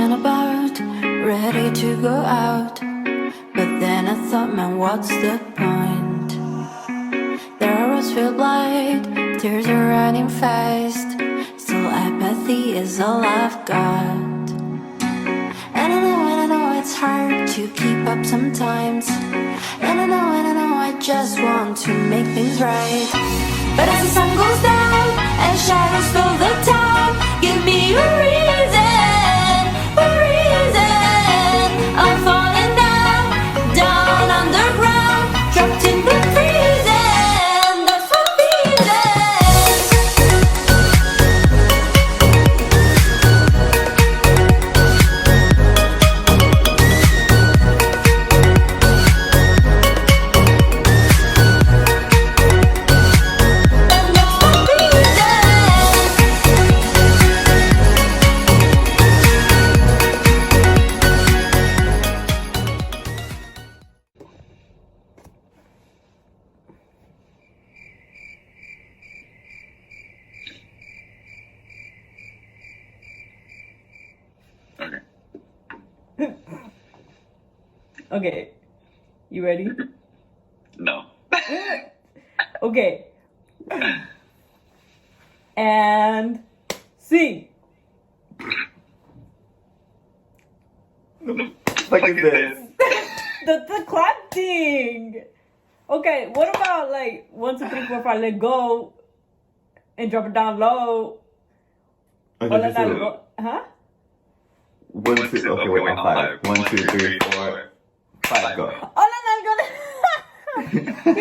and about, ready to go out. But then I thought, man, what's the point? There was filled light, tears are running fast. Still apathy is all I've got. And I know it's hard to keep up sometimes. And I know I just want to make things right. But as the sun goes down and shadows fill the town, give me a reason, a reason. I'm falling down underground, trapped in the prison. That's what Okay, you ready? No. Okay. And sing. Look at this. The clap thing. Okay, what about like 1, 2, 3, 4, 5, let go and drop it down low? Okay, Or let just do that it. go. Huh? 1, 2. Okay, wait, on 5. 1, 2, 3, 4, 5, go. Hola, nalgona. You didn't do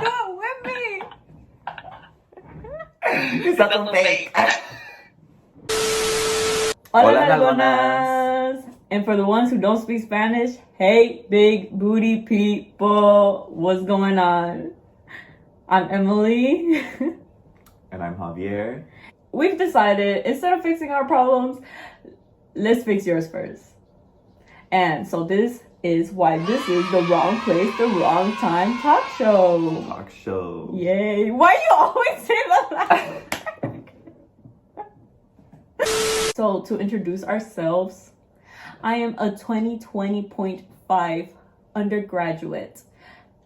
it with me. It's not so fake. Hola, Hola, nalgonas. And for the ones who don't speak Spanish, hey, big booty people, what's going on? I'm Emily. And I'm Xavier. We've decided, instead of fixing our problems, let's fix yours first. And so this is why this is the wrong place, the wrong time talk show. Talk show. Yay. Why you always say that? So to introduce ourselves, I am a 2020.5 undergraduate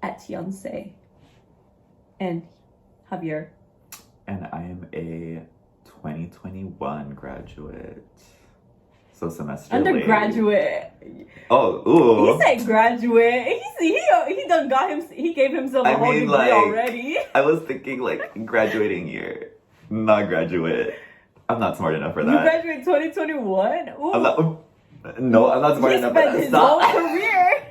at Yonsei. And Javier. And I am a 2021 graduate. So semester Undergraduate. late. Oh, ooh. He said graduate. He done got him. He gave himself a whole degree already. I was thinking like graduating year, not graduate. I'm not smart enough for You that. graduate 2021. Ooh. I'm not smart He enough for spent that. his Stop. whole career.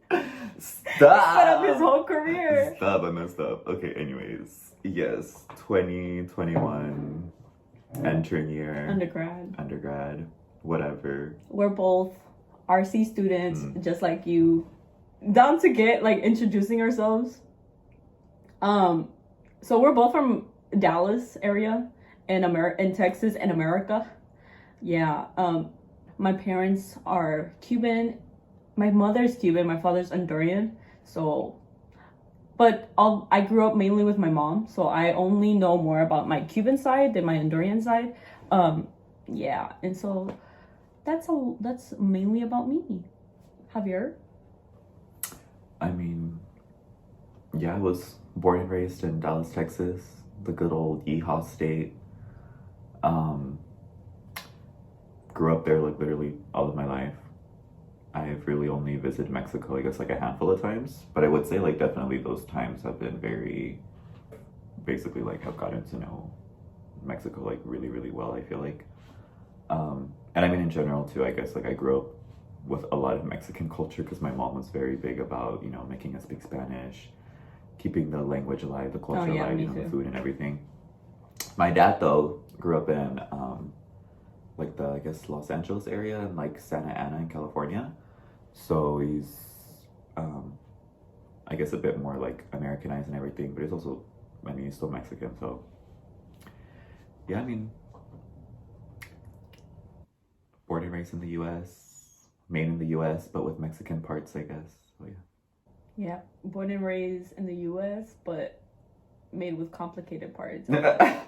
Stop. He spent up his whole career. Stop. I messed up. Okay. Anyways, yes, 2021, entering year. Undergrad. Whatever. We're both RC students, just like you. Down to get like introducing ourselves. So we're both from Dallas area in Texas and America. Yeah. My parents are Cuban. My mother's Cuban. My father's Honduran. So, but I grew up mainly with my mom, so I only know more about my Cuban side than my Honduran side. Yeah, and so. That's mainly about me. Javier? I mean, yeah, I was born and raised in Dallas, Texas, the good old Yeehaw state. Grew up there like literally all of my life. I've really only visited Mexico, I guess, like a handful of times. But I would say like definitely those times have been very, basically like I've gotten to know Mexico like really, really well, I feel like. And I mean, in general too, I guess like I grew up with a lot of Mexican culture because my mom was very big about, you know, making us speak Spanish, keeping the language alive, the culture alive, you know, the food and everything. My dad though grew up in like the, I guess, Los Angeles area and like Santa Ana in California. So he's, I guess a bit more like Americanized and everything, but he's also, I mean, he's still Mexican. So yeah, I mean, born and raised in the U.S., made in the U.S., but with Mexican parts, I guess. So yeah. Yeah, born and raised in the U.S., but made with complicated parts. Yeah,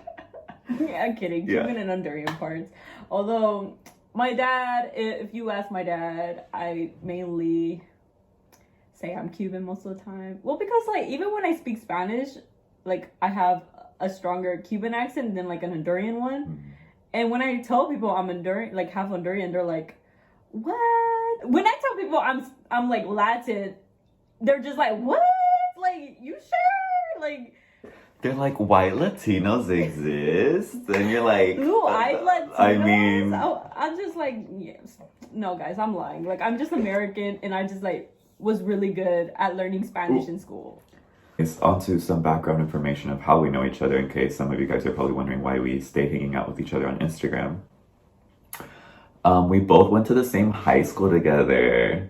I'm kidding. Cuban and Honduran parts. Although, My dad, if you ask my dad, I mainly say I'm Cuban most of the time. Well, because like even when I speak Spanish, like I have a stronger Cuban accent than like an Honduran one. Mm-hmm. And when I tell people I'm Honduran, like half Honduran, they're like, "What?" When I tell people I'm like Latin, they're just like, "What? Like, you sure?" Like, they're like, white Latinos exist? And you're like, blue-eyed Latinos? I mean... I'm just like, yes. No, guys, I'm lying. Like, I'm just American, and I just, like, was really good at learning Spanish in school. It's onto some background information of how we know each other, in case some of you guys are probably wondering why we stay hanging out with each other on Instagram. We both went to the same high school together.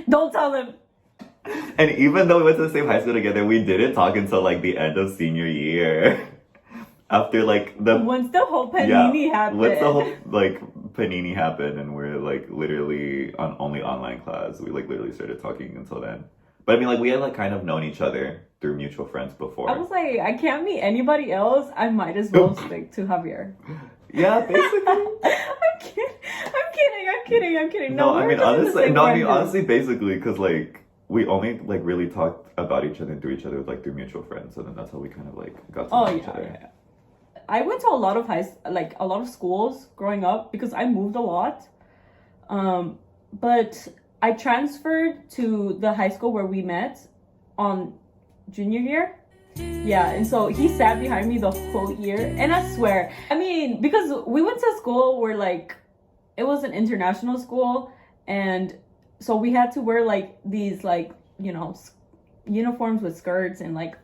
Don't tell him. And even though we went to the same high school together, we didn't talk until like the end of senior year. After like once the whole panini happened. Once the whole like panini happened, and we're like literally on only online class, we like literally started talking until then. But I mean, like we had like kind of known each other through mutual friends before. I was like, I can't meet anybody else. I might as well stick to Javier. Yeah, basically. I'm kidding. No, I mean honestly, basically, because like we only like really talked about each other and through each other like through mutual friends, so then that's how we kind of like got to know each other. Yeah. I went to a lot of schools growing up because I moved a lot. But I transferred to the high school where we met on junior year. Yeah, and so he sat behind me the whole year, and I swear, I mean, because we went to a school where like it was an international school, and so we had to wear like these like, you know, uniforms with skirts and like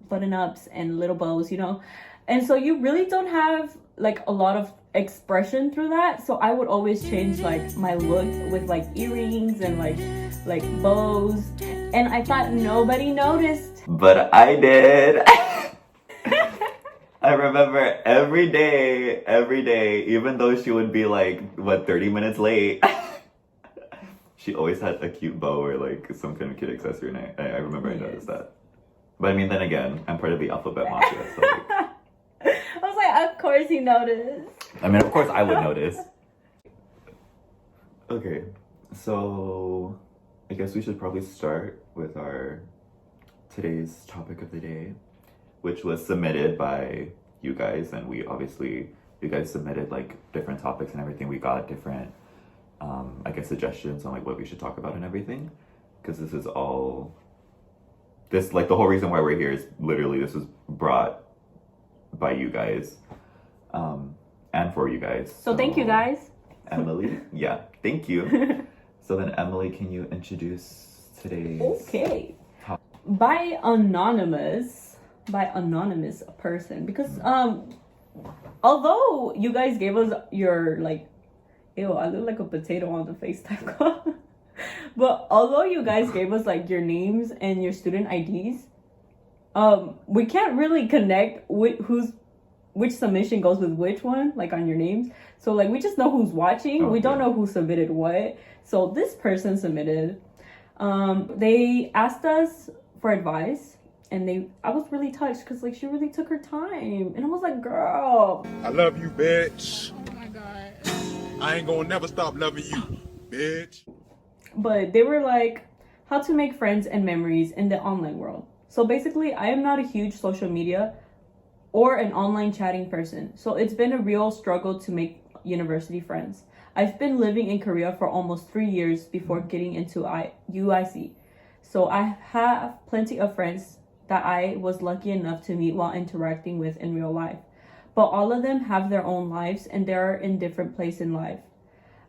button-ups and little bows, you know. And so you really don't have like a lot of expression through that. So I would always change like my look with like earrings and like bows. And I thought nobody noticed. But I did. I remember every day, even though she would be like, 30 minutes late, she always had a cute bow or like some kind of cute accessory. And I remember I noticed that. But I mean, then again, I'm part of the alphabet mafia, so like... I was like, of course he noticed. I mean, of course I would notice. Okay, so I guess we should probably start with our today's topic of the day, which was submitted by you guys, and you guys submitted like different topics and everything. We got different, I guess, suggestions on like what we should talk about and everything, because this is all, this like the whole reason why we're here is literally this was brought by you guys, and for you guys. So thank you guys. Emily, yeah, thank you. So then Emily, can you introduce today's topic? By anonymous person, because although you guys gave us your like, ew, I look like a potato on the FaceTime call. But although you guys gave us like your names and your student IDs, we can't really connect which submission goes with which one, like on your names. So like we just know who's watching. Okay. We don't know who submitted what. So this person submitted. They asked us for advice, and I was really touched because like she really took her time, and I was like, girl, I love you, bitch. Oh my god. I ain't gonna never stop loving you, bitch. But they were like, how to make friends and memories in the online world. So basically, I am not a huge social media or an online chatting person. So it's been a real struggle to make university friends. I've been living in Korea for almost 3 years before getting into UIC. So I have plenty of friends that I was lucky enough to meet while interacting with in real life. But all of them have their own lives and they're in different places in life.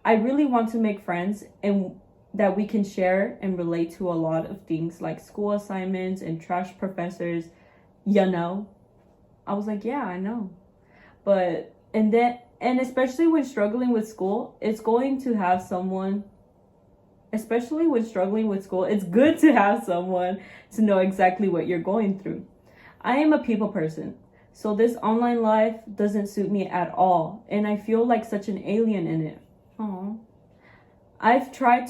I really want to make friends and that we can share and relate to a lot of things like school assignments and trash professors, you know. I was like, yeah, I know. But, and especially when struggling with school, it's going to have someone, especially when struggling with school, it's good to have someone to know exactly what you're going through. I am a people person, so this online life doesn't suit me at all, and I feel like such an alien in it. Aww. I've tried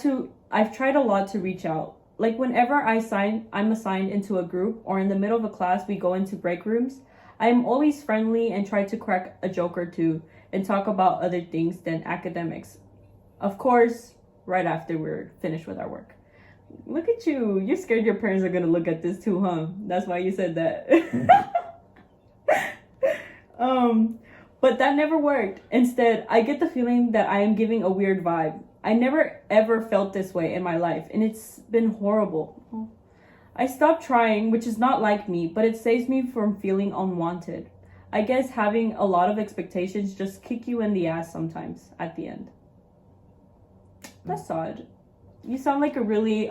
a lot to reach out, Like whenever I'm assigned into a group or in the middle of a class, we go into break rooms. I'm always friendly and try to crack a joke or two and talk about other things than academics. Of course, right after we're finished with our work. Look at you. You're scared your parents are going to look at this too, huh? That's why you said that. But that never worked. Instead, I get the feeling that I am giving a weird vibe. I never ever felt this way in my life, and it's been horrible. I stopped trying, which is not like me, but it saves me from feeling unwanted. I guess having a lot of expectations just kick you in the ass sometimes at the end. That's odd. You sound like a really,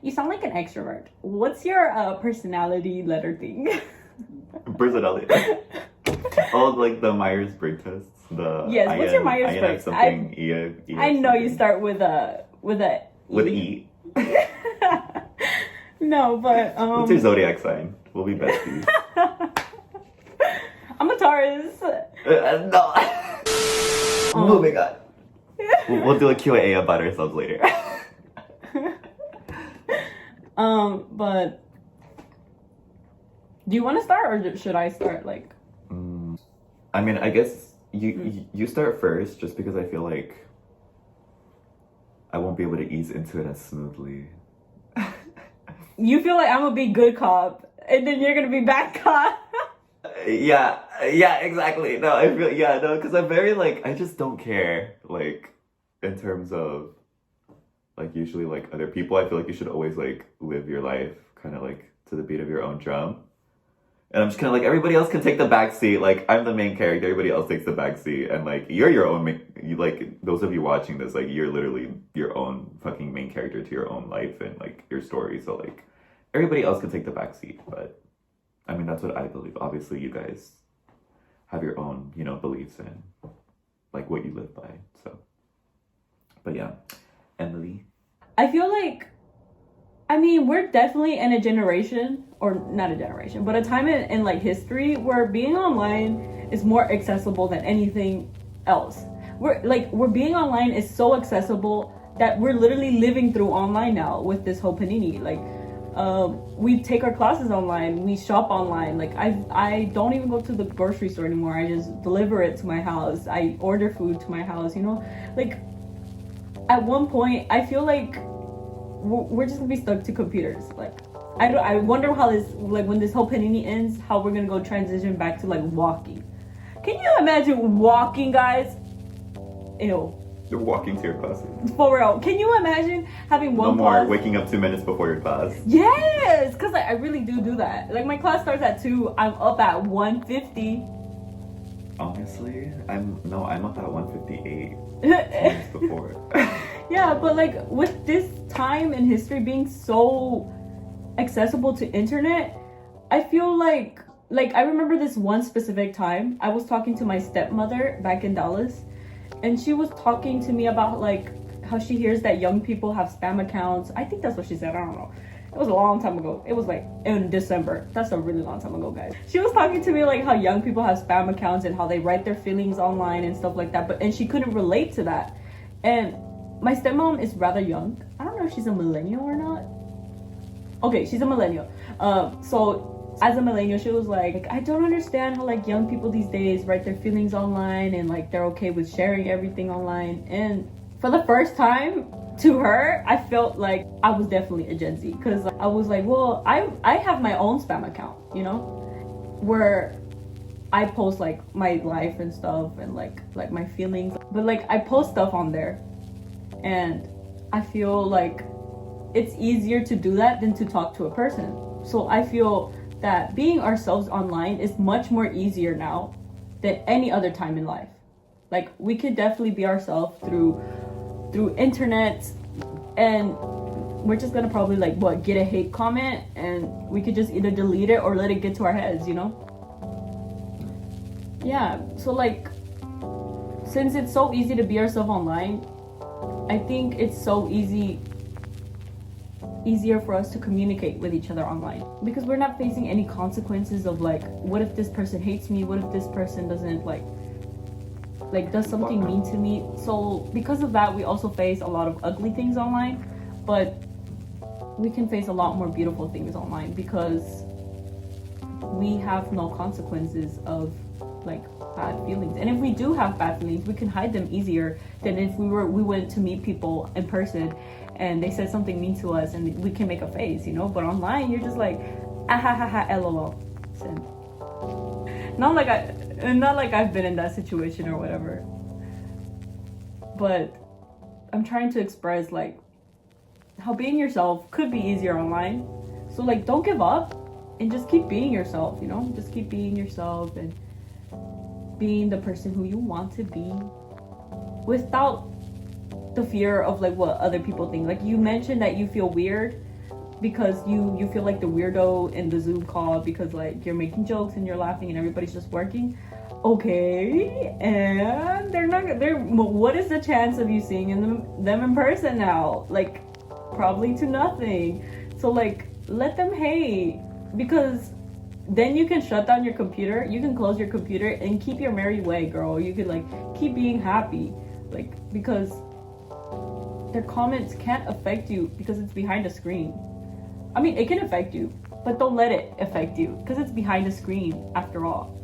you sound like an extrovert. What's your personality letter thing? Personality. Oh, like the Myers-Briggs tests. Yes, what's your Myers-Briggs? I know you start with a E. No, but What's your zodiac sign? We'll be besties. I'm a Taurus. No. Moving on. We'll do a Q&A about ourselves later. But do you want to start or should I start? Like, I mean, I guess you start first, just because I feel like I won't be able to ease into it as smoothly. You feel like I'm gonna be good cop, and then you're gonna be bad cop. Yeah, exactly. No, I feel because I'm very like I just don't care in terms of usually other people. I feel like you should always live your life kind of to the beat of your own drum. And I'm just kind of everybody else can take the back seat. I'm the main character, everybody else takes the back seat, and you're your own. Those of you watching this, you're literally your own fucking main character to your own life and your story. So everybody else can take the back seat, but I mean that's what I believe. Obviously, you guys have your own, beliefs and what you live by. So, but yeah, Emily. I feel we're definitely in a generation, or not a generation, but a time in history where being online is more accessible than anything else. We're being online is so accessible that we're literally living through online now with this whole panini. We take our classes online, we shop online. I don't even go to the grocery store anymore. I just deliver it to my house. I order food to my house, at one point I feel we're just gonna be stuck to computers. I wonder how this, when this whole panini ends, how we're gonna go transition back to walking. Can you imagine walking, guys? Ew. You're walking to your classes. For real. Can you imagine having one No more class? waking up 2 minutes before your class. Yes, because I really do that. My class starts at 2. I'm up at 1:50. Honestly, I'm up at 1:58 minutes before. Yeah, but with this time in history being so accessible to internet, I feel I remember this one specific time I was talking to my stepmother back in Dallas, and she was talking to me about how she hears that young people have spam accounts. I think that's what she said. I don't know. It was a long time ago. It was in December. That's a really long time ago, guys. She was talking to me how young people have spam accounts and how they write their feelings online and stuff like that. And she couldn't relate to that. And my stepmom is rather young. I don't know if she's a millennial or not. Okay, she's a millennial. So as a millennial, she was I don't understand how young people these days write their feelings online and they're okay with sharing everything online. And for the first time, to her, I felt I was definitely a Gen Z, because I was well, I have my own spam account, where I post my life and stuff and my feelings, but I post stuff on there, and I feel it's easier to do that than to talk to a person. So I feel that being ourselves online is much more easier now than any other time in life. We could definitely be ourselves through internet, and we're just gonna probably get a hate comment, and we could just either delete it or let it get to our heads, Yeah, so since it's so easy to be ourselves online, I think it's so easier for us to communicate with each other online, because we're not facing any consequences of what if this person hates me, what if this person doesn't does something mean to me. So because of that, we also face a lot of ugly things online, but we can face a lot more beautiful things online because we have no consequences of like bad feelings. And if we do have bad feelings, we can hide them easier than if we went to meet people in person and they said something mean to us and we can make a face, you know. But online, you're just like, ah ha ha ha, lol. Send. Not like I've been in that situation or whatever. But I'm trying to express like how being yourself could be easier online. So like, don't give up and just keep being yourself, you know. Just keep being yourself and being the person who you want to be without the fear of like what other people think. Like you mentioned that you feel weird because you feel like the weirdo in the Zoom call because like you're making jokes and you're laughing and everybody's just working. Okay, and what is the chance of you seeing them in person now? Like probably to nothing. So like let them hate, because then you can shut down your computer, you can close your computer and keep your merry way, girl. You could like keep being happy, like, because their comments can't affect you because it's behind a screen. I mean, it can affect you, but don't let it affect you because it's behind a screen after all.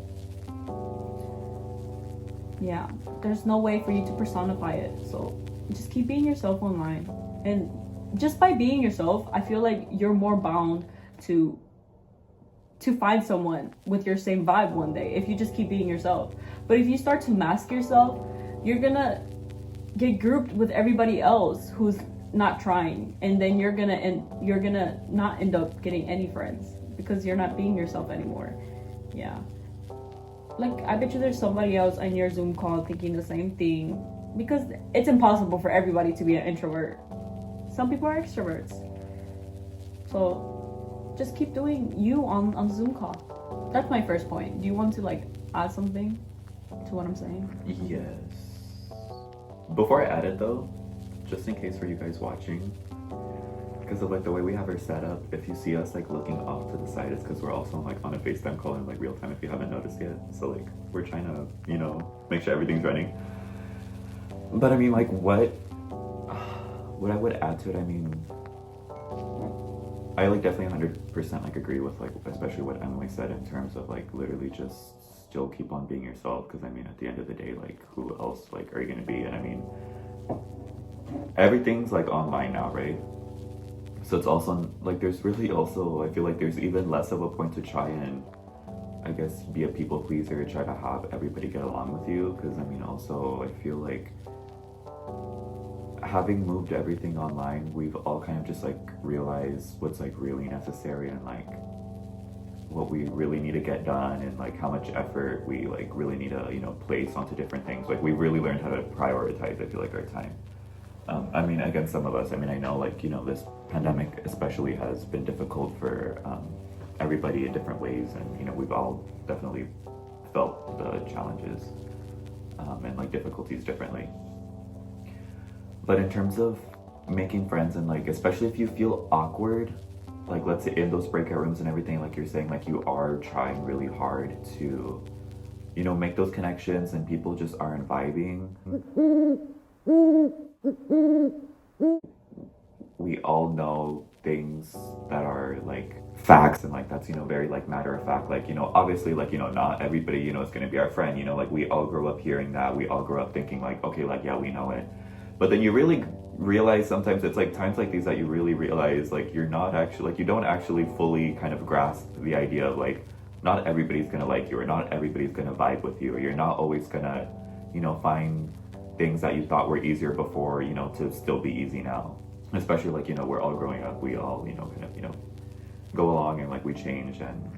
Yeah, there's no way for you to personify it, so just keep being yourself online. And just by being yourself, I feel like you're more bound to find someone with your same vibe one day if you just keep being yourself. But if you start to mask yourself, you're gonna get grouped with everybody else who's not trying, and then you're gonna not end up getting any friends because you're not being yourself anymore. Yeah, like I bet you there's somebody else on your Zoom call thinking the same thing, because it's impossible for everybody to be an introvert. Some people are extroverts. So just keep doing you on Zoom call. That's my first point. Do you want to like add something to what I'm saying? Yes. Before I add it though, just in case for you guys watching, because of like the way we have our setup, if you see us like looking off to the side, it's because we're also like on a FaceTime call in like real time if you haven't noticed yet. So like we're trying to, you know, make sure everything's running. But I mean, like what I would add to it, I mean, I like definitely 100% like agree with like especially what Emily said in terms of like literally just still keep on being yourself, because I mean at the end of the day, like who else like are you gonna be? And I mean everything's like online now, right? So it's also like there's really also, I feel like there's even less of a point to try and I guess be a people pleaser, try to have everybody get along with you, because I mean also I feel like having moved everything online, we've all kind of just like realized what's like really necessary and like what we really need to get done, and like how much effort we like really need to, you know, place onto different things. Like we really learned how to prioritize, I feel like, our time. I mean, again, some of us, I mean, I know like, you know, this pandemic especially has been difficult for everybody in different ways, and you know, we've all definitely felt the challenges and like difficulties differently. But in terms of making friends, and like especially if you feel awkward, like let's say in those breakout rooms and everything, like you're saying, like you are trying really hard to, you know, make those connections and people just aren't vibing. We all know things that are like facts, and like that's, you know, very like matter of fact, like, you know, obviously like, you know, not everybody, you know, is going to be our friend, you know, like we all grow up hearing that, we all grow up thinking like, okay, like yeah, we know it. But then you really realize sometimes it's like times like these that you really realize like you're not actually, like you don't actually fully kind of grasp the idea of like not everybody's gonna like you, or not everybody's gonna vibe with you, or you're not always gonna, you know, find things that you thought were easier before, you know, to still be easy now. Especially like, you know, we're all growing up, we all, you know, kind of, you know, go along and like we change, and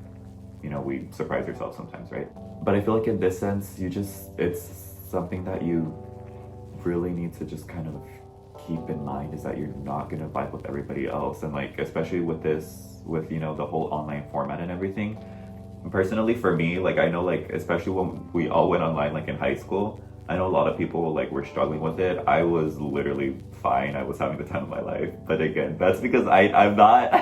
you know, we surprise ourselves sometimes, right? But I feel like in this sense, it's something that you really need to just kind of keep in mind, is that you're not gonna vibe with everybody else. And like especially with this, with, you know, the whole online format and everything, personally for me, like I know like especially when we all went online like in high school, I know a lot of people like were struggling with it. I was literally fine, I was having the time of my life. But again, that's because I'm not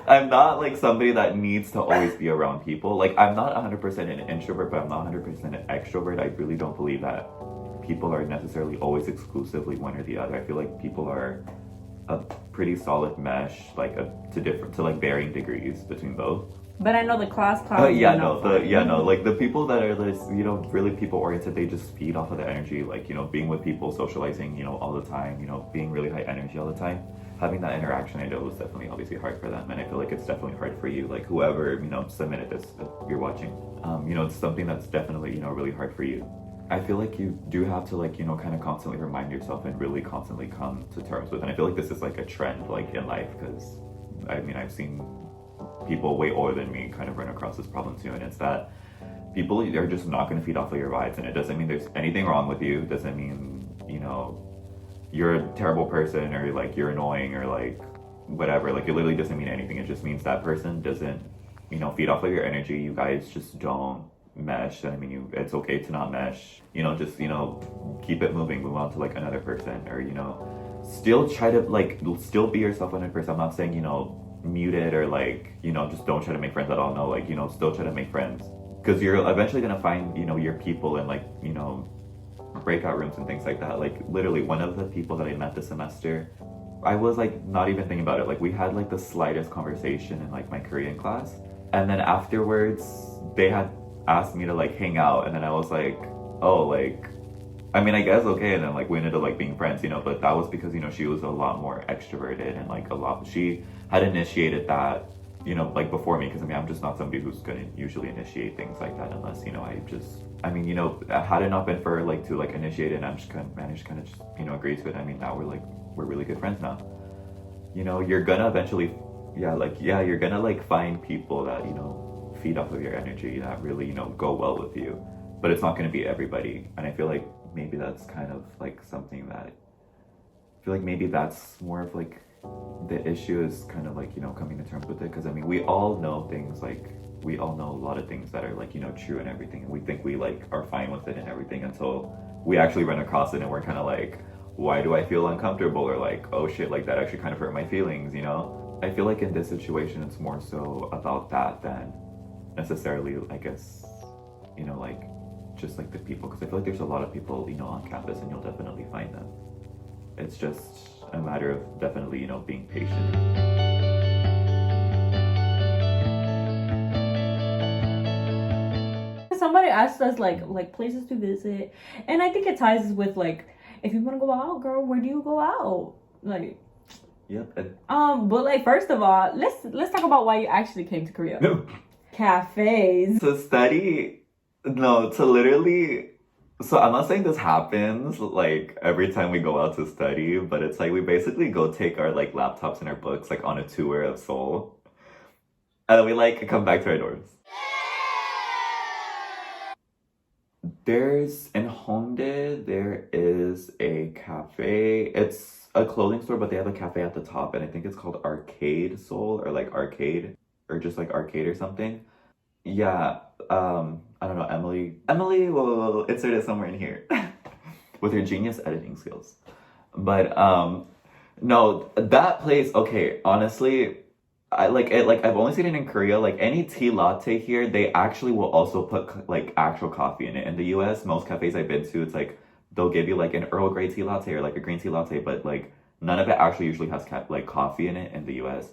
I'm not like somebody that needs to always be around people. Like I'm not 100% an introvert, but I'm not 100% an extrovert. I really don't believe that people are necessarily always exclusively one or the other. I feel like people are a pretty solid mesh, like to like varying degrees between both. But I know the class like the people that are this, you know, really people oriented, they just feed off of the energy, like, you know, being with people, socializing, you know, all the time, you know, being really high energy all the time. Having that interaction, I know, is definitely obviously hard for them, and I feel like it's definitely hard for you, like whoever, you know, submitted this, if you're watching, you know, it's something that's definitely, you know, really hard for you. I feel like you do have to, like, you know, kind of constantly remind yourself and really constantly come to terms with, and I feel like this is like a trend, like, in life, because I mean, I've seen people way older than me kind of run across this problem too, and it's that people are just not going to feed off of your vibes, and it doesn't mean there's anything wrong with you, it doesn't mean, you know, you're a terrible person, or like you're annoying, or like whatever, like it literally doesn't mean anything. It just means that person doesn't, you know, feed off of your energy. You guys just don't mesh. I mean, it's okay to not mesh, you know, just, you know, keep it moving, move on to like another person, or, you know, still try to like still be yourself 100%. I'm not saying, you know, mute it, or like, you know, just don't try to make friends at all. No, like, you know, still try to make friends, because you're eventually gonna find, you know, your people, and like, you know, breakout rooms and things like that. Like literally one of the people that I met this semester, I was like not even thinking about it, like we had like the slightest conversation in like my Korean class, and then afterwards they had asked me to like hang out, and then I was like, oh, like, I mean, I guess okay, and then like we ended up like being friends, you know, but that was because, you know, she was a lot more extroverted, and like she had initiated that, you know, like before me, because I mean, I'm just not somebody who's gonna usually initiate things like that unless, you know, I mean, you know, had it not been for like to like initiate it, and I'm just kind of managed to kind of just, you know, agree to it. I mean, now we're really good friends now. You know, you're gonna eventually, you're gonna like find people that, you know, feed off of your energy, that really, you know, go well with you, but it's not gonna be everybody. And I feel like maybe that's kind of like something that I feel like maybe that's more of like the issue, is kind of like, you know, coming to terms with it, because I mean, we all know things, like we all know a lot of things that are like, you know, true and everything, and we think we like are fine with it and everything until we actually run across it, and we're kind of like, why do I feel uncomfortable, or like, oh shit, like that actually kind of hurt my feelings, you know? I feel like in this situation it's more so about that than necessarily, I guess, you know, like just like the people, because I feel like there's a lot of people, you know, on campus, and you'll definitely find them. It's just a matter of definitely, you know, being patient. Somebody asked us like places to visit, and I think it ties with like, if you want to go out, girl, where do you go out? Like, yep. But like, first of all, let's talk about why you actually came to Korea. Cafes. To study, no, to literally. So I'm not saying this happens like every time we go out to study, but it's like we basically go take our like laptops and our books like on a tour of Seoul, and then we like come back to our dorms. There's in Hongdae, there is a cafe. It's a clothing store, but they have a cafe at the top, and I think it's called Arcade Seoul, or like Arcade, or just like Arcade or something. Yeah, I don't know, Emily will insert it somewhere in here with her genius editing skills. But no, that place, okay, honestly, I like it, like I've only seen it in Korea. Like any tea latte here, they actually will also put like actual coffee in it. In the US, most cafes I've been to, it's like they'll give you like an Earl Grey tea latte or like a green tea latte, but like none of it actually usually has like coffee in it in the US,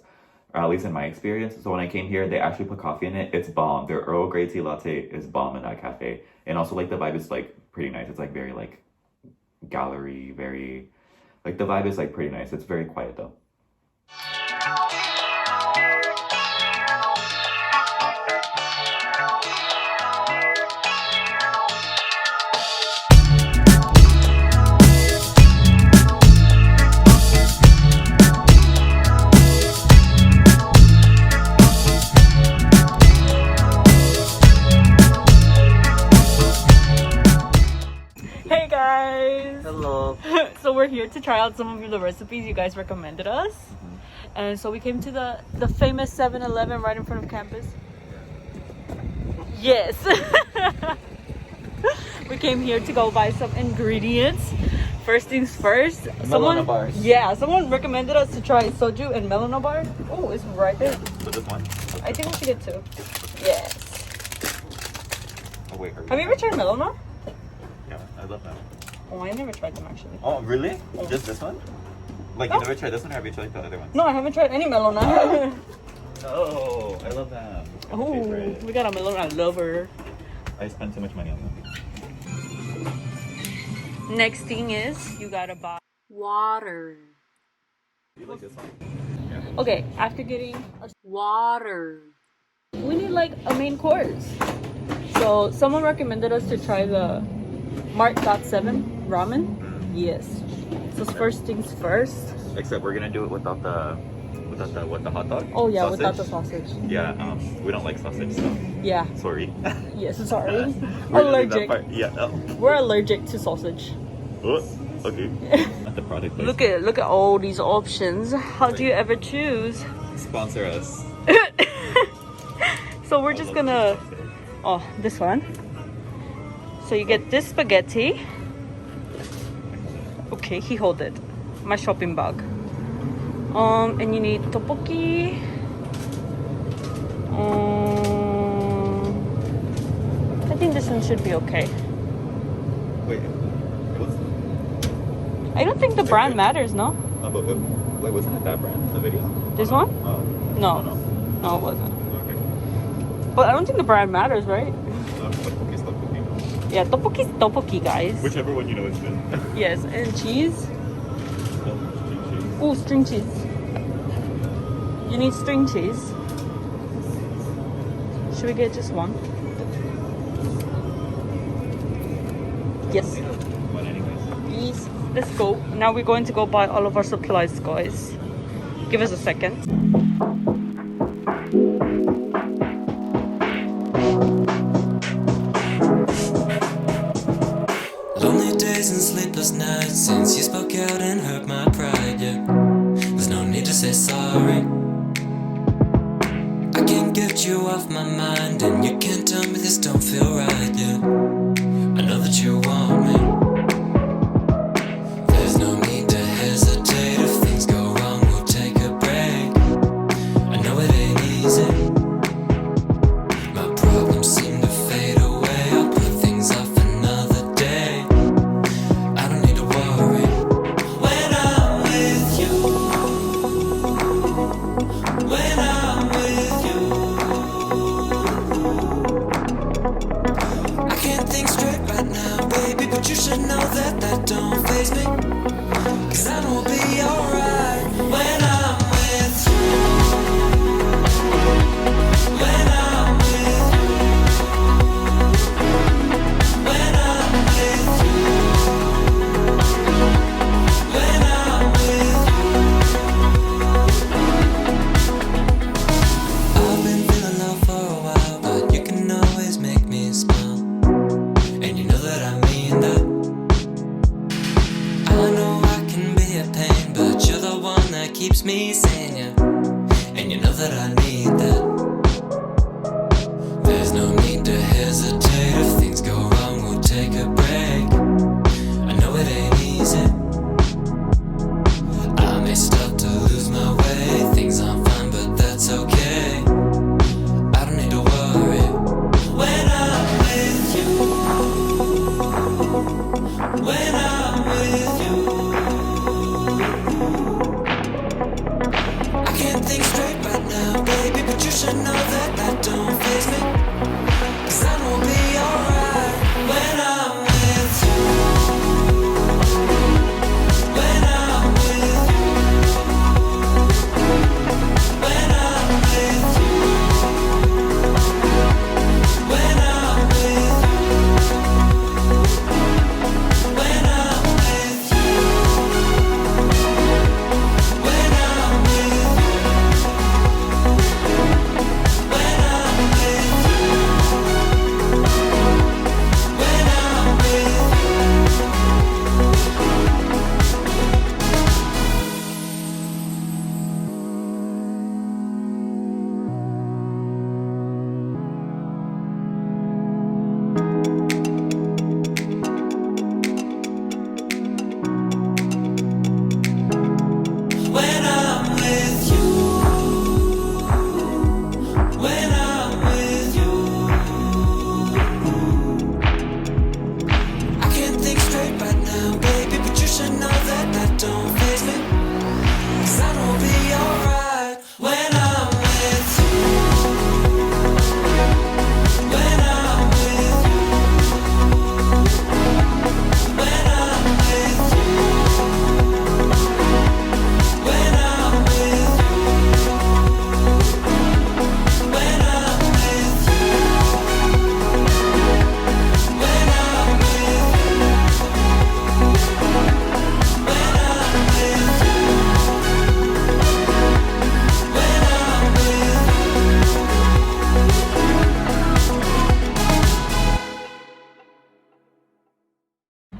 or at least in my experience. So when I came here, they actually put coffee in it. It's bomb. Their Earl Grey tea latte is bomb in that cafe. And also like the vibe is like pretty nice. It's like very like gallery, very like the vibe is like pretty nice. It's very quiet though. Hey guys! Hello. So we're here to try out some of the recipes you guys recommended us. And so we came to the famous 7-Eleven right in front of campus. Yes! We came here to go buy some ingredients. First things first. Melona bars. Yeah, someone recommended us to try soju and melona bar. Oh, it's right there. So this one? I think we should get two. Yes. Oh wait, Have you ever tried melona? Yeah, I love that. Oh, I never tried them actually. Oh really? Just this one? Like, you never tried this one, or have you tried the other ones? No, I haven't tried any melon. Oh, I love them. They're my Oh, favorite. we got a melon lover. I spent too much money on them. Next thing is you gotta buy water. You like this one? Okay, after getting water, we need like a main course. So someone recommended us to try the Mark 7 ramen. Yes. So first things first. Except we're gonna do it without the hot dog. Oh yeah, sausage. without the sausage. Yeah, we don't like sausage, so Yeah. sorry. Yes, sorry. We're gonna leave that Allergic. part- Yeah. Oh. We're allergic to sausage. Oh, okay. At the product place. Look at all these options. How do you ever choose? Sponsor us. So we're just gonna. Oh, this one. So you get this spaghetti. Okay, he hold it. My shopping bag. And you need tteokbokki. I think this one should be okay. Wait. I don't think the brand matters, no? But wait, wasn't it that brand? The video? This one? Oh. No. No. No, it wasn't. Okay. But I don't think the brand matters, right? Tteokbokki's tteokbokki. Yeah, tteokbokki's tteokbokki, guys. Whichever one you know is good. Yes, and cheese. Cheese. Oh, string cheese. You need string cheese. Should we get just one? Yes. One anyways. Yes. Let's go. Now we're going to go buy all of our supplies, guys. Give us a second. Lonely days and sleepless nights since you spoke out and hurt my pride, yeah. There's no need to say sorry. I can't get you off my mind, and you can't tell me this don't feel right, yeah. I know that you want me. There's no need to hesitate. If things go wrong, we'll take a break. I know it ain't easy. My problems seem to fade away. I'll put things off another day. I don't need to worry when I'm with you. When I'm with you,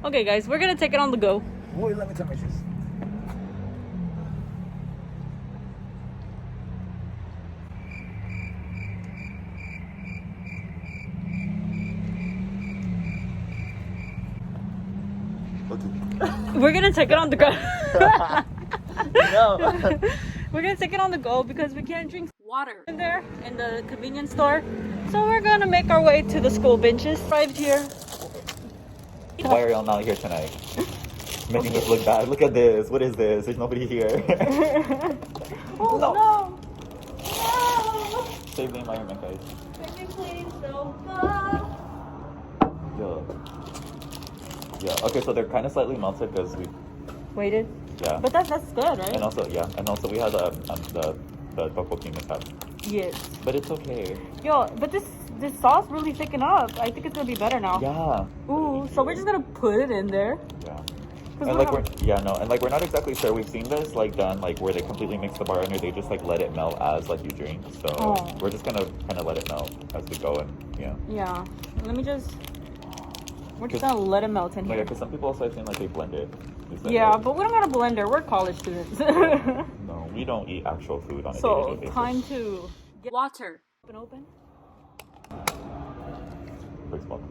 Okay, guys, we're gonna take it on the go. Wait, let me tie my shoes. We're gonna take it on the go. No. We're gonna take it on the go because we can't drink water in there in the convenience store. So we're gonna make our way to the school benches. Arrived here. Why are y'all not here tonight? Making us look bad. Look at this. What is this? There's nobody here. Oh No. no! Save the environment, guys. Can you please go? Yeah. Okay, so they're kind of slightly melted because we. Waited. Yeah. But that's good, right? And also we had the tteokbokki mishap. Yes. But it's okay. Yo, but this sauce really thicken up. I think it's gonna be better now. Yeah. Ooh, so we're just gonna put it in there. Yeah. 'Cause And we're we're not exactly sure. We've seen this like done like where they completely mix the bar and they just like let it melt as like you drink. So we're just gonna kind of let it melt as we go and yeah. Yeah. We're just gonna let it melt in Yeah, here. because some people also I think like they blend it. Yeah, but we don't got a blender. We're college students. No, we don't eat actual food on a So day-to-day basis. time to get water. Open. Please walk.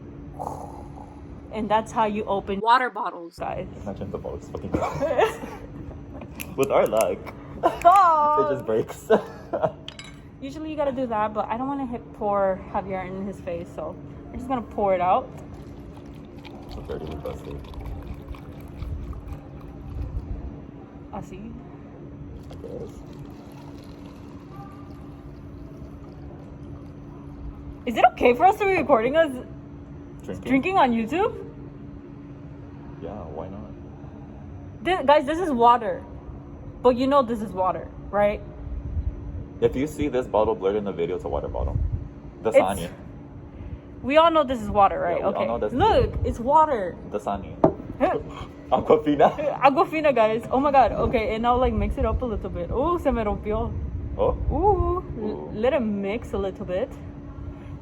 And that's how you open water bottles, guys. Imagine the most fucking with our luck, Stop! it just breaks. Usually you gotta do that, but I don't want to pour Javier in his face, so we're just gonna pour it out. So dirty with busted. Así. I guess. Is it okay for us to be recording us drinking on YouTube? Yeah, why not? Guys, this is water. But you know this is water, right? If you see this bottle blurred in the video, it's a water bottle. It's- Dasani. We all know this is water, right? Yeah, we all Okay. know that's- Look, it's water. Dasani. Aquafina. Agofina, guys. Oh my god. Okay, and now like mix it up a little bit. Ooh, se me rompió. Oh. Ooh. Ooh. Let it mix a little bit.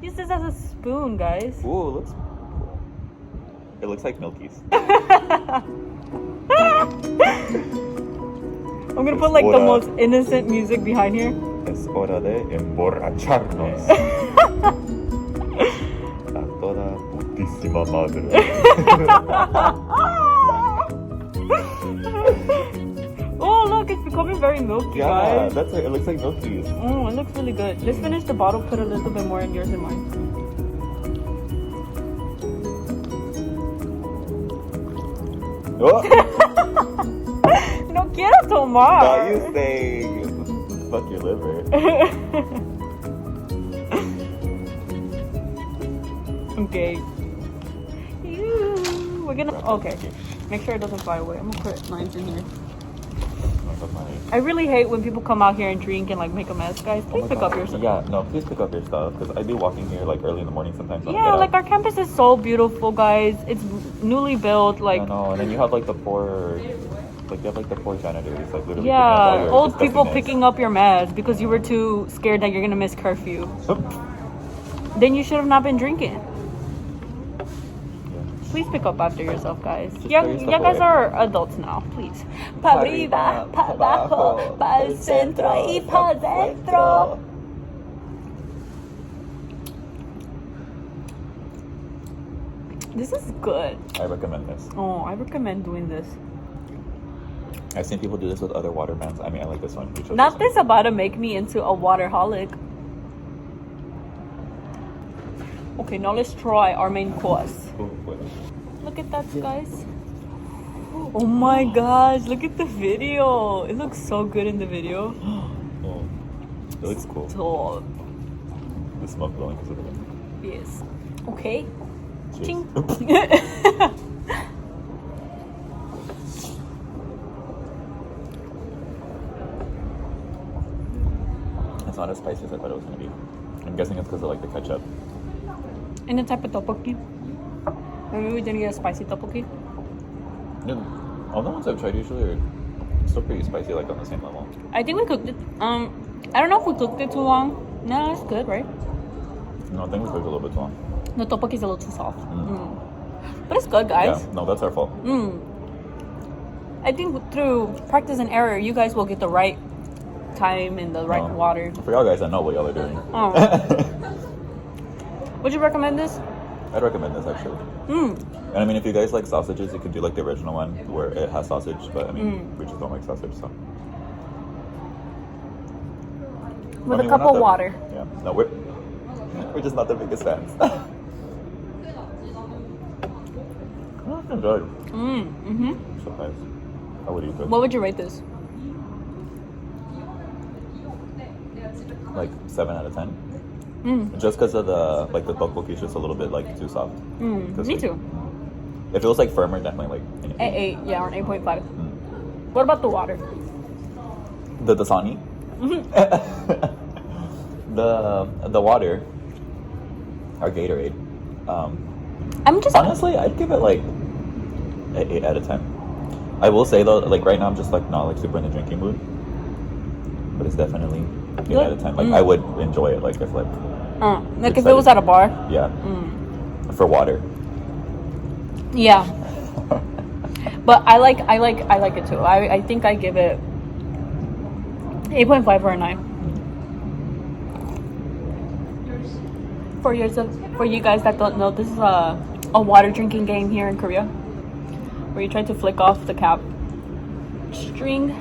Use this as a spoon, guys. Ooh, looks cool. It looks like Milky's. I'm gonna put like the most innocent music behind here. Es hora de emborracharnos. A toda putísima madre. Oh, look, it's becoming very milky, Yeah, guys. that's it. It looks like Milky's. Oh, it looks really good. Let's finish the bottle, put a little bit more in yours and mine. Oh, No quiero tomar. not you saying fuck your liver. Okay. We're gonna. Okay. Make sure it doesn't fly away. I'm gonna put mine in here. I really hate when people come out here and drink and like make a mess, guys. Please pick up your stuff. Yeah, no, please pick up your stuff because I be walking here like early in the morning sometimes. when I Yeah, get like up. our campus is so beautiful, guys. It's newly built. Like, I know, and then you have like the poor, like you have like the poor janitors, like literally. yeah, old people disgustingness. picking up your meds because you were too scared that you're gonna miss curfew. Then you should have not been drinking. Please pick up after yourself, guys. Yeah, throw your stuff you guys away. are adults now. Please. Pa arriba, pa abajo, pa el centro y pa dentro. This is good. I recommend this. Oh, I recommend doing this. I've seen people do this with other water brands. I mean, I like this one. We chose Not this this about to make me into a waterholic. Okay, now let's try our main course. one. Oh, wait. Look at that, guys. Oh my gosh, look at the video. It looks so good in the video. Oh, it looks cool. So, The smoke blowing because of it. yes. Okay. Cheers. Ching. It's not as spicy as I thought it was going to be. I'm guessing it's because of like the ketchup. And the type of tteokbokki. Maybe we didn't get a spicy tteokbokki. No, all the ones I've tried usually are still pretty spicy, like on the same level. I think we cooked it. I don't know if we cooked it too long. No, it's good, right? No, I think we cooked a little bit too long. The tteokbokki is a little too soft. But it's good, guys. Yeah, no, that's our fault. I think through practice and error, you guys will get the right time and the right water. For y'all guys, I know what y'all are doing. Oh. Would you recommend this? I'd recommend this actually. And I mean, if you guys like sausages, you could do like the original one where it has sausage. But I mean, we just don't like sausage, so. With a cup of water. Yeah. No, we're just not the biggest fans. Oh, I enjoyed it. So nice. I would eat this. What would you rate this? Like 7 out of 10. Just because of the the tteokbokki is just a little bit like too soft. Me too. If it was like firmer, definitely like an 8, yeah, or an 8.5. What about the water? The dasani. the water, our Gatorade. I'm just Honestly, I'd give it like an 8 out of 10. I will say though, like right now, I'm just like not like super in the drinking mood, but it's definitely 8 out of 10. Like I would enjoy it, like if like if it was at a bar. Yeah. For water. Yeah. But I like it too. I think I give it 8.5 or a 9. For you guys that don't know, this is a water drinking game here in Korea, where you try to flick off the cap string.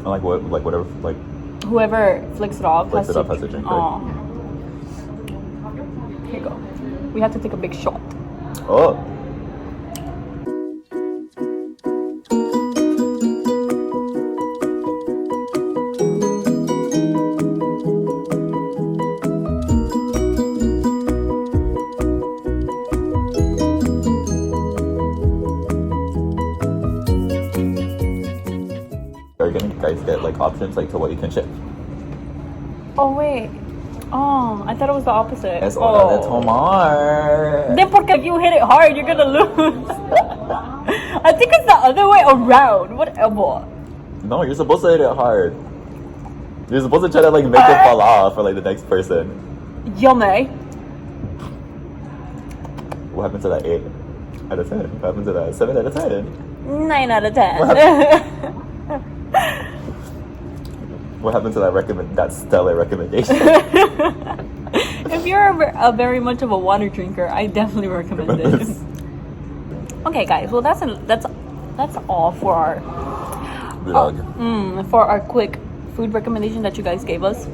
Like whatever, like whoever flicks it off has has to Here drink. Right? you go. We have to take a big shot. Oh. Are you gonna guys get like options like to what you can ship? Oh wait. Oh, I thought it was the opposite. Es hora de tomar. Then porque you hit it hard, you're gonna lose. I think it's the other way around. Whatever. No, you're supposed to hit it hard. You're supposed to try to like make it fall off for like the next person. Yummy. What happened to that 8 out of 10? What happened to that 7 out of 10? 9 out of 10. What happened to that stellar recommendation? If you're a very much of a water drinker, I definitely recommend this. Okay, guys. Well, that's all for our Vlog. for our quick food recommendation that you guys gave us.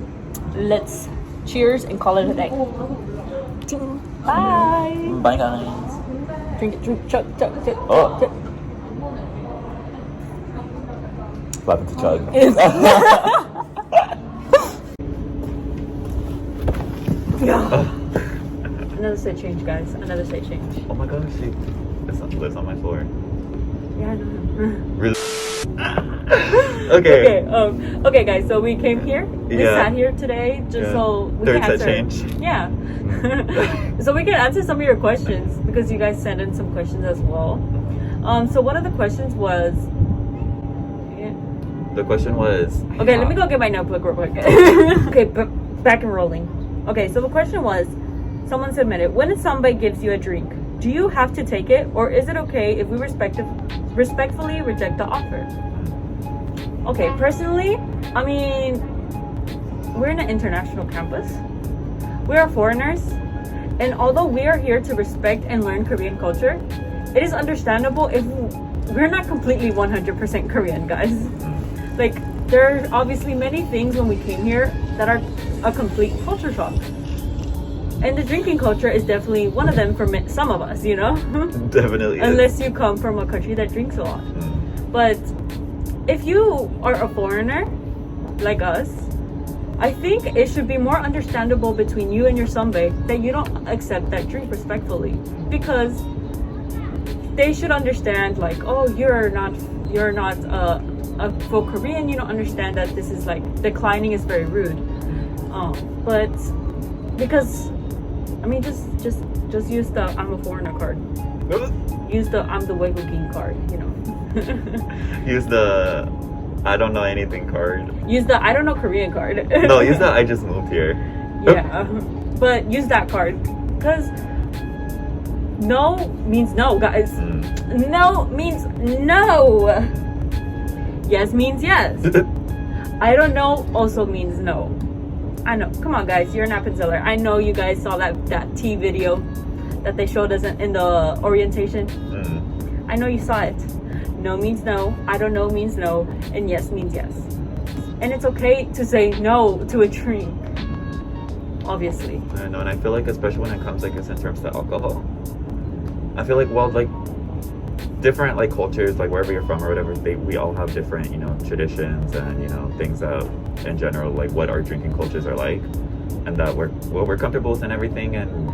Let's cheers and call it a day. Bye. Bye guys. Drink, chug. Oh. What happened to chug? Another set change, guys. Another set change. Oh my gosh, This lives on my floor. Yeah, I know. Really? Okay. Okay, guys. So we came here. We sat here today just so we Third can set answer. change. Yeah. So we can answer some of your questions because you guys sent in some questions as well. So one of the questions was. The question was. Okay, let me go get my notebook real quick. Okay, back and rolling. Okay, so the question was, someone submitted, when somebody gives you a drink, do you have to take it, or is it okay if we respectfully reject the offer? Okay, personally, I mean, we're in an international campus. We are foreigners, and although we are here to respect and learn Korean culture, it is understandable if we're not completely 100% Korean, guys. Like, there are obviously many things when we came here that are a complete culture shock. And the drinking culture is definitely one of them for some of us, you know? Definitely. Unless you come from a country that drinks a lot. But if you are a foreigner, like us, I think it should be more understandable between you and your sunbae that you don't accept that drink respectfully. Because they should understand, like, oh, you're not a full Korean, you don't understand that this is like declining is very rude. But because I mean, just use the I'm a foreigner card. Use the I'm the Weigugin card, you know. Use the I don't know anything card. Use the I don't know Korean card. No, use the I just moved here. Yeah, but use that card because no means no, guys. No means no. Yes means yes. I don't know also means no. I know. Come on, guys. You're an Appenzeller. I know you guys saw that tea video that they showed us in the orientation. I know you saw it. No means no. I don't know means no. And yes means yes. And it's okay to say no to a drink. Obviously. I know, and I feel like especially when it comes like in terms to alcohol, I feel like different like cultures, like wherever you're from or whatever, we all have different, traditions and things that in general, like what our drinking cultures are like, and that we're comfortable with and everything, and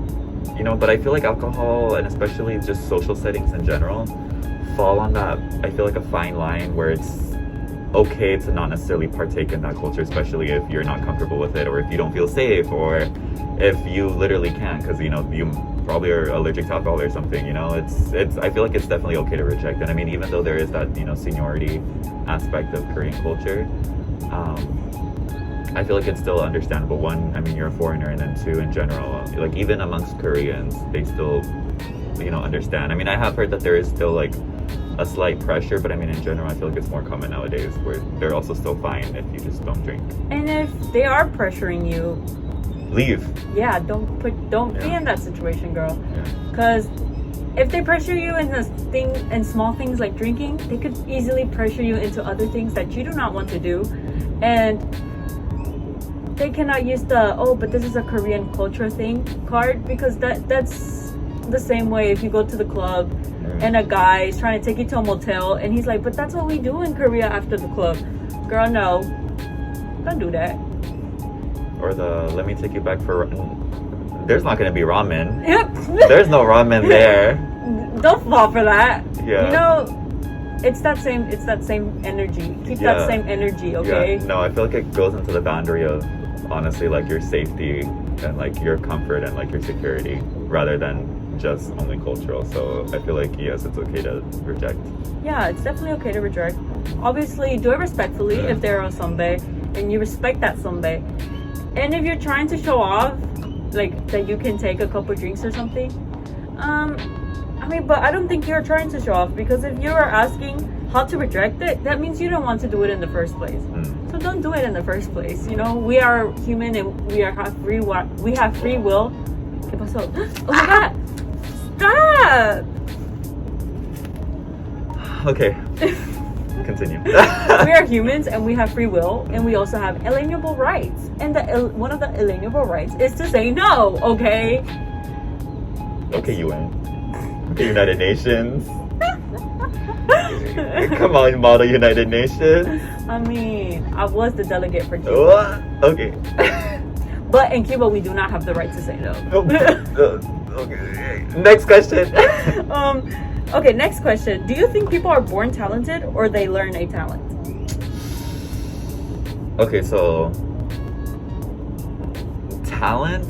but I feel like alcohol, and especially just social settings in general, fall on that, I feel like, a fine line where it's okay to not necessarily partake in that culture, especially if you're not comfortable with it, or if you don't feel safe, or if you literally can't because you probably are allergic to alcohol or something. It's I feel like it's definitely okay to reject. And I mean, even though there is that seniority aspect of Korean culture, I feel like it's still understandable. One, I mean, you're a foreigner, and then two, in general, like even amongst Koreans, they still understand. I mean, I have heard that there is still like a slight pressure, but I mean, in general, I feel like it's more common nowadays where they're also still fine if you just don't drink. And if they are pressuring you, leave. Yeah, don't be in that situation, girl. Because if they pressure you in small things like drinking, they could easily pressure you into other things that you do not want to do, and they cannot use but this is a Korean culture thing card, because that's the same way if you go to the club and a guy is trying to take you to a motel and he's like, but that's what we do in Korea after the club. Girl, no, don't do that. Or let me take you back for, there's not going to be ramen. Yep. There's no ramen there. Don't fall for that. Yeah. It's that same energy. Keep that same energy, okay? Yeah. No, I feel like it goes into the boundary of, honestly, like your safety and like your comfort and like your security, rather than just only cultural. So I feel like, yes, it's okay to reject. Yeah, it's definitely okay to reject. Obviously, do it respectfully if they're a sombae and you respect that sombae. And if you're trying to show off, like that you can take a couple drinks or something, but I don't think you're trying to show off, because if you are asking how to reject it, that means you don't want to do it in the first place. So don't do it in the first place. We are human and we have free will. Oh my god! Stop! Okay. Continue. We are humans and we have free will, and we also have alienable rights. And one of the alienable rights is to say no, okay? Okay, UN. Okay, United Nations. Come on, model United Nations. I mean, I was the delegate for Cuba. What? Okay. But in Cuba, we do not have the right to say no. Okay. Next question. Okay, next question. Do you think people are born talented or they learn a talent? Okay, so talent,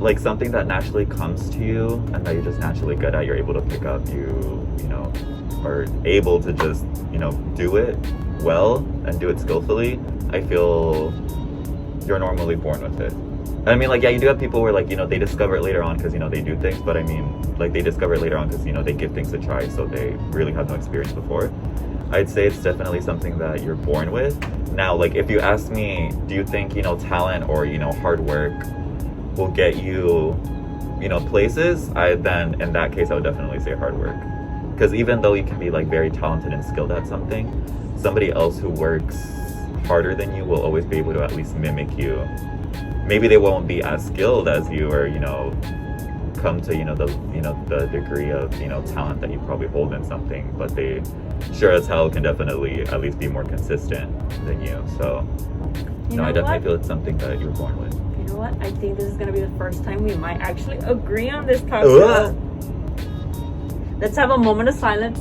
like something that naturally comes to you and that you're just naturally good at, you're able to pick up, you are able to just, do it well and do it skillfully. I feel you're normally born with it. I mean, like, yeah, you do have people where, like, they discover it later on because, they do things, but I mean, like, they discover it later on because, they give things a try, so they really have no experience before. I'd say it's definitely something that you're born with. Now, like, if you ask me, do you think, talent or, hard work will get you, places? Then, in that case, I would definitely say hard work. Because even though you can be, like, very talented and skilled at something, somebody else who works harder than you will always be able to at least mimic you. Maybe they won't be as skilled as you, or come to the degree of talent that you probably hold in something, but they sure as hell can definitely at least be more consistent than you. So I definitely feel it's something that you're born with. You know what? I think this is gonna be the first time we might actually agree on this podcast. Let's have a moment of silence.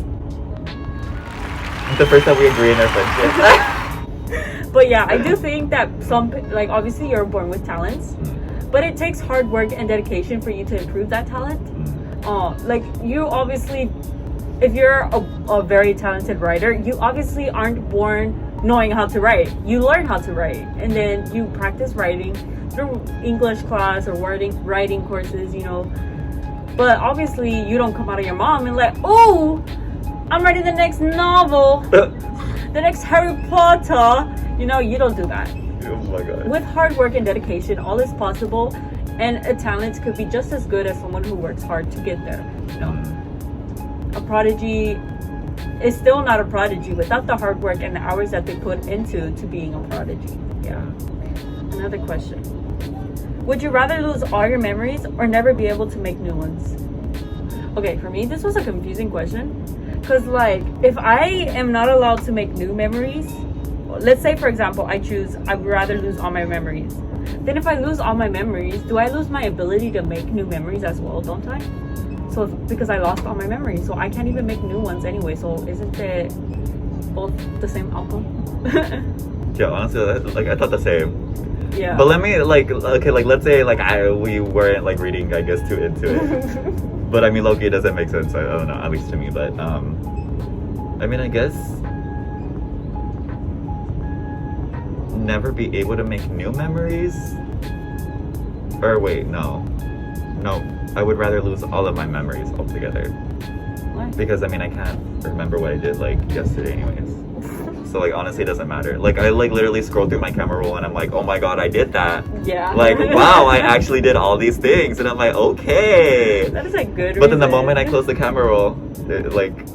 It's the first time we agree in our friendship. But yeah, I do think that obviously you're born with talents, but it takes hard work and dedication for you to improve that talent. You obviously, if you're a very talented writer, you obviously aren't born knowing how to write. You learn how to write, and then you practice writing through English class or writing courses, But obviously, you don't come out of your mom and like, oh, I'm writing the next novel, the next Harry Potter. You know, you don't do that. Oh my god. With hard work and dedication, all is possible, and a talent could be just as good as someone who works hard to get there. You know, a prodigy is still not a prodigy without the hard work and the hours that they put into being a prodigy. Yeah. Another question. Would you rather lose all your memories or never be able to make new ones? Okay, for me, this was a confusing question. Because, like, if I am not allowed to make new memories, let's say, for example, I would rather lose all my memories. Then if I lose all my memories, do I lose my ability to make new memories as well, don't I? So, because I lost all my memories, so I can't even make new ones anyway. So, isn't it both the same outcome? Yeah, honestly, like I thought the same. Yeah. But let me let's say we weren't like reading, I guess, too into it. But I mean, Loki, it doesn't make sense. I don't know, at least to me. But I mean, I guess never be able to make new memories. Or wait, no, I would rather lose all of my memories altogether. Why? Because I mean, I can't remember what I did like yesterday, anyways. So like honestly, it doesn't matter. Like I like literally scroll through my camera roll and I'm like, oh my god, I did that. Yeah. Like wow, I actually did all these things, and I'm like, okay. That is a good But then the reason. moment I close the camera roll,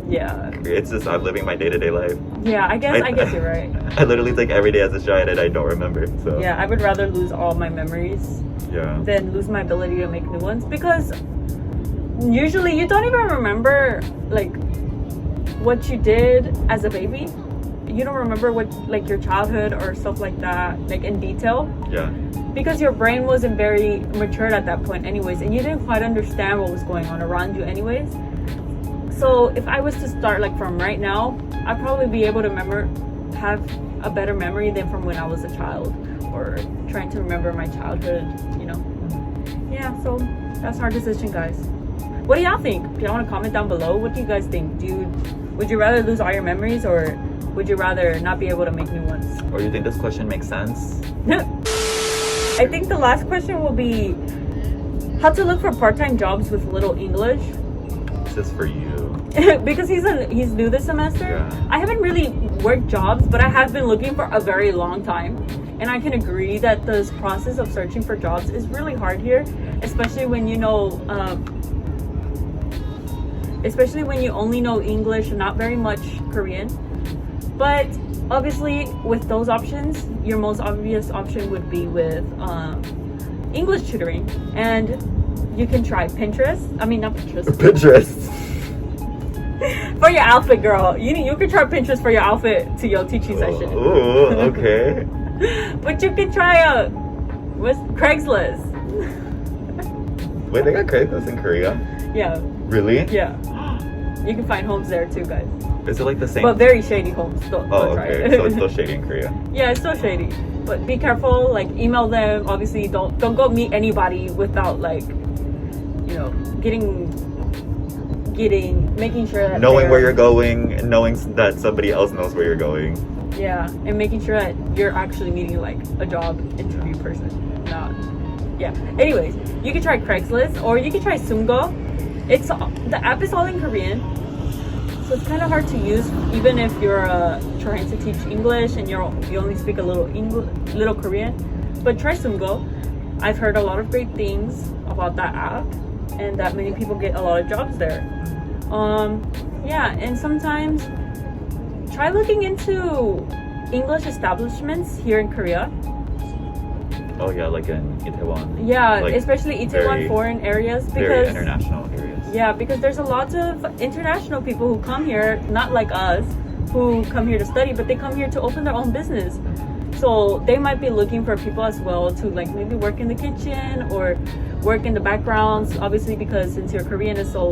Yeah. it's just I'm living my day-to-day life. Yeah, I guess you're right. I literally take every day as a child and I don't remember. So Yeah, I would rather lose all my memories yeah. than lose my ability to make new ones, because usually you don't even remember like what you did as a baby. You don't remember what like your childhood or stuff like that, like in detail, Yeah. because your brain wasn't very matured at that point anyways, and you didn't quite understand what was going on around you anyways. So if I was to start like from right now, I'd probably be able to have a better memory than from when I was a child, or trying to remember my childhood, you know. Yeah, so that's our decision, guys. What do y'all think? If y'all want to comment down below, what do you guys think? Would you rather lose all your memories, or would you rather not be able to make new ones? Or you think this question makes sense? I think the last question will be how to look for part-time jobs with little English. This is for you. Because he's new this semester. Yeah. I haven't really worked jobs, but I have been looking for a very long time. And I can agree that this process of searching for jobs is really hard here, especially when you know, especially when you only know English and not very much Korean. But obviously, with those options, your most obvious option would be with English tutoring, and you can try Pinterest. I mean, not Pinterest. Pinterest. For your outfit, girl. You can try Pinterest for your outfit to your teaching session. Ooh, okay. But you can try what's Craigslist. Wait, they got Craigslist in Korea? Yeah, Really? yeah. You can find homes there too, guys. Is it like the same? But very shady homes. Don't try okay. it. So it's still shady in Korea. Yeah, it's still shady. But be careful. Like, email them. Obviously, don't go meet anybody without like, you know, making sure that Knowing where you're going, knowing that somebody else knows where you're going. Yeah, and making sure that you're actually meeting like a job interview person. Not. Yeah. Anyways, you can try Craigslist, or you can try Sungo. The app is all in Korean, so it's kind of hard to use, even if you're trying to teach English and you only speak a little Korean. But try Sungo. I've heard a lot of great things about that app, and that many people get a lot of jobs there. Yeah, and sometimes try looking into English establishments here in Korea. Oh yeah, like in Itaewon. Yeah, Like, especially Itaewon foreign areas, Very because international areas. yeah, because there's a lot of international people who come here, not like us, who come here to study, but they come here to open their own business. So they might be looking for people as well to like maybe work in the kitchen or work in the backgrounds. Obviously, because since your Korean is so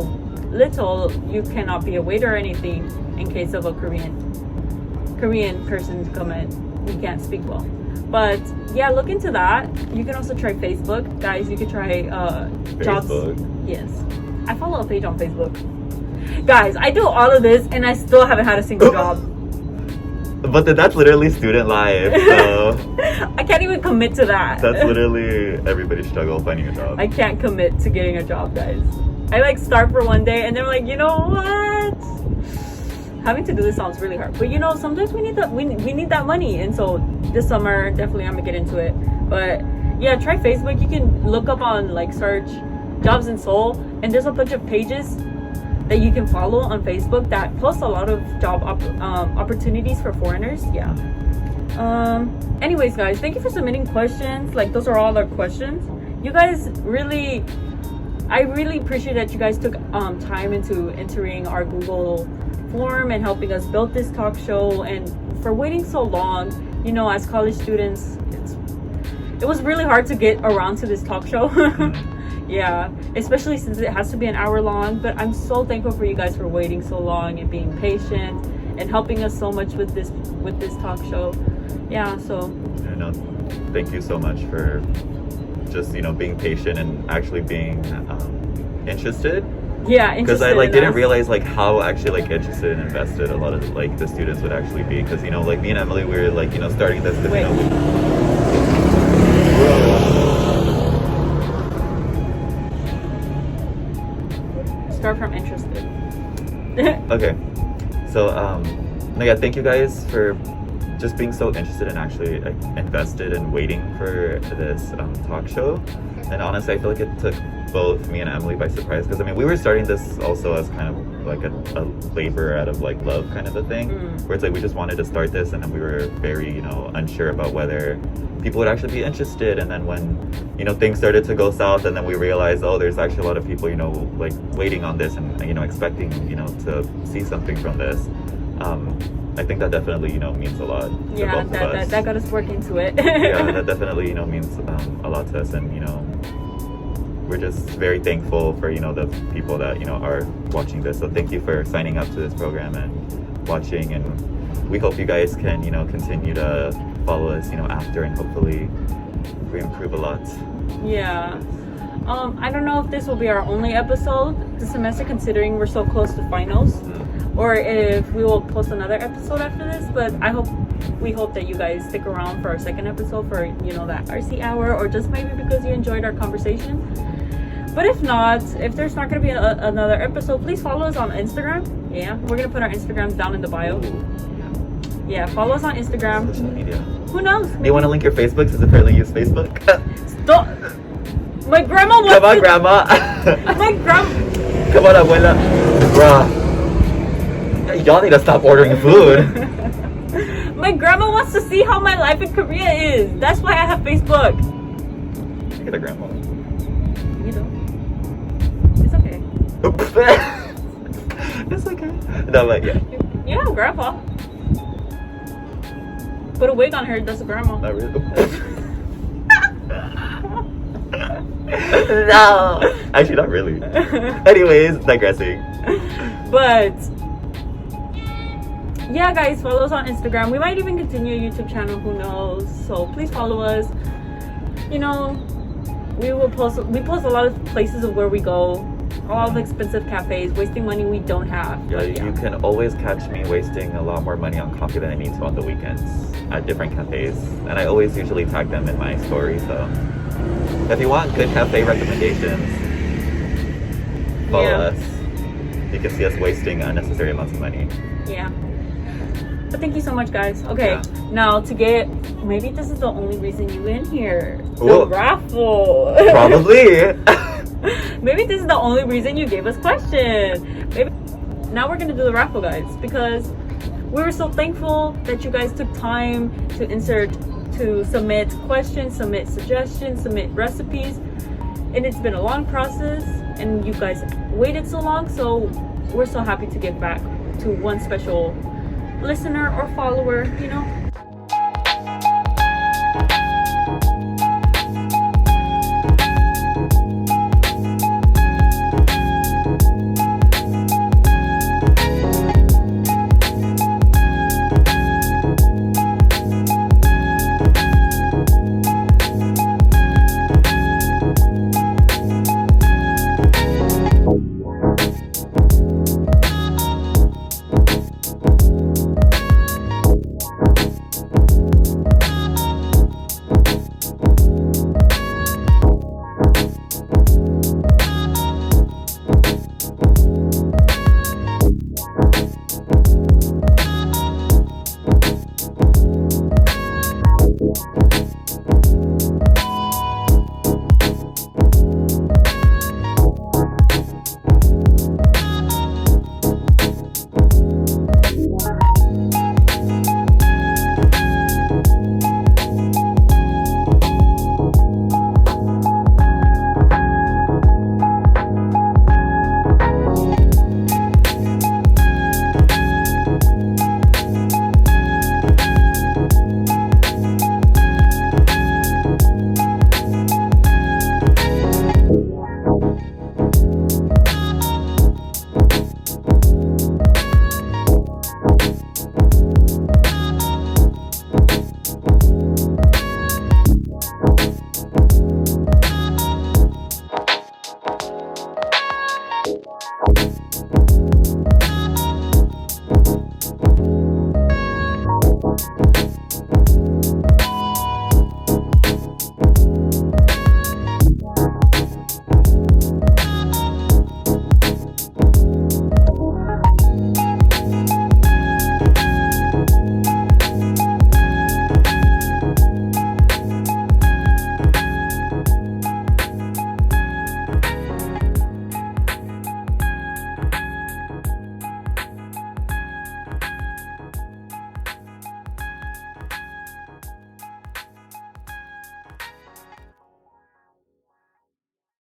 little, you cannot be a waiter or anything in case of a Korean person to come in. You can't speak well. But yeah, look into that. You can also try Facebook, guys. You could try jobs. Facebook. Yes, I follow a page on Facebook. Guys, I do all of this and I still haven't had a single job. But that's literally student life. So I can't even commit to that. that's literally everybody's struggle finding a job. I can't commit to getting a job, guys. I like start for one day and then I'm like, you know what? Having to do this sounds really hard. But you know, sometimes we need that we need that money. And so this summer, definitely I'm gonna get into it. But yeah, try Facebook. You can look up on like search jobs in Seoul, and there's a bunch of pages that you can follow on Facebook that post a lot of job opportunities for foreigners. Yeah. Anyways, guys, thank you for submitting questions. Like, those are all our questions. You guys really, I really appreciate that you guys took time into entering our Google form and helping us build this talk show, and for waiting so long. You know, as college students, it was really hard to get around to this talk show. Yeah, especially since it has to be an hour long. But I'm so thankful for you guys for waiting so long and being patient and helping us so much with this talk show. Yeah, so thank you so much for just, you know, being patient and actually being interested. Yeah, because I like didn't realize like how actually like interested and invested a lot of like the students would actually be, because you know, like me and Emily, we were like, you know, starting this because, you know, start from interested. Okay, so yeah, thank you guys for just being so interested and actually like invested and waiting for this talk show. And honestly, I feel like it took both me and Emily by surprise, because I mean, we were starting this also as kind of like a labor out of like love kind of a thing, where it's like we just wanted to start this, and then we were very, you know, unsure about whether people would actually be interested. And then when, you know, things started to go south, and then we realized, oh, there's actually a lot of people, you know, like waiting on this and, you know, expecting, you know, to see something from this. I think that definitely, you know, means a lot to both of us. That got us working to it. Yeah, that definitely, you know, means a lot to us. And, you know, we're just very thankful for, you know, the people that, you know, are watching this. So thank you for signing up to this program and watching, and we hope you guys can, you know, continue to follow us, you know, after, and hopefully we improve a lot. Yeah. I don't know if this will be our only episode this semester, considering we're so close to finals, or if we will post another episode after this. But we hope that you guys stick around for our second episode for, you know, that RC hour, or just maybe because you enjoyed our conversation. But if not, if there's not going to be another episode, please follow us on Instagram. Yeah, we're going to put our Instagrams down in the bio. Yeah, follow us on Instagram. Social media. Who knows? Do you want to link your Facebook, since apparently you use Facebook? Stop! My grandma wants Come on, Grandma! My grandma... Come on, Abuela! Bruh. Y'all need to stop ordering food. My grandma wants to see how my life in Korea is. That's why I have Facebook. Look at the grandma. You know, it's okay. It's okay. No, but yeah. You have grandpa. Put a wig on her, that's a grandma. Not really. No. Actually, not really. Anyways, digressing. But yeah, guys, follow us on Instagram. We might even continue a YouTube channel, who knows. So please follow us. You know, we post a lot of places of where we go, all of expensive cafes, wasting money we don't have. Yeah, you can always catch me wasting a lot more money on coffee than I need to on the weekends at different cafes, and I always usually tag them in my story. So if you want good cafe recommendations, follow us. You can see us wasting unnecessary amounts of money. Yeah. But thank you so much, guys. Okay, now maybe this is the only reason you in here. The raffle. Probably. Maybe this is the only reason you gave us questions. Maybe now we're gonna do the raffle, guys, because we were so thankful that you guys took time to submit questions, submit suggestions, submit recipes, and it's been a long process, and you guys waited so long. So we're so happy to give back to one special listener or follower, you know.